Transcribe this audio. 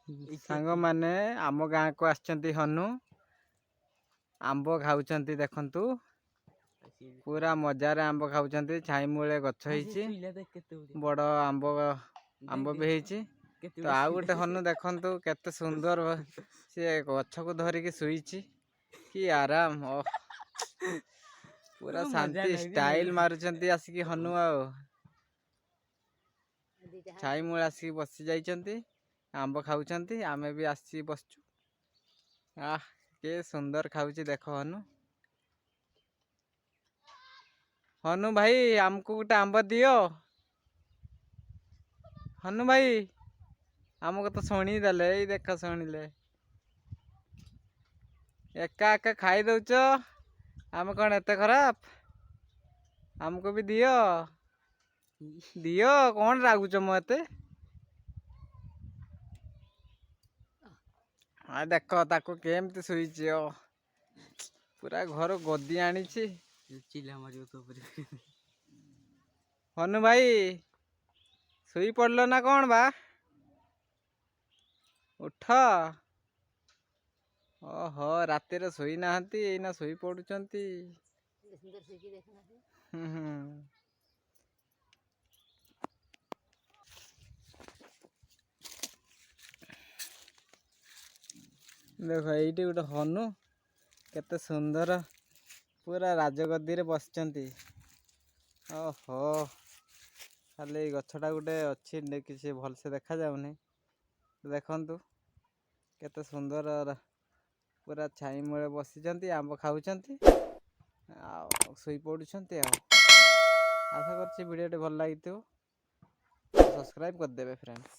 सांग माने आम गाँ को आछंती हनु आंब खाऊचंती देखंतु पूरा मजार आंब खाऊचंती छाई मूले गछ ହେଇଛି बड़ आंब आंब भी ହେଇଛି तो आउ गोटे हनु देखंतु केते सुंदर से गछ को धरिकी सुईची कि आराम पूरा शांति स्टाइल मारुचंती आसिकी हनु आ छाई मूले आसिकी बसी जाइचंती आंब खाऊचंती आमे भी आसी बसचु के सुंदर खाऊची देखो हनु हनु भाई आमको गोटे आंब दियो हनु भाई आमको तो शुणी देले देख शुणिले एका एका खाई दउच आम कौन एते खराब आमको भी दियो दियो कौन रागुच मते देख ताको केमती शुईची पूरा घर गदी आनी चिल्ला मारियो तो हनु भाई शुई पड़ल ना कौन बा उठ ओहो राति रे शुई नाहंती एना शुई पड़ुचंती देख ये गोटे हनु केते सुंदर पूरा राजगद्दी रे बसचंती ओहो खाली गछटा गोटे अच्छी किसी भल से देखा जाऊनी देखंतु केते सुंदर पूरा छाई मूले बसिचंती आंब खाऊचंती शुई पड़ुचंती आशा करछि वीडियो भल लागिथिबो सब्सक्राइब कर देबे फ्रेंड्स।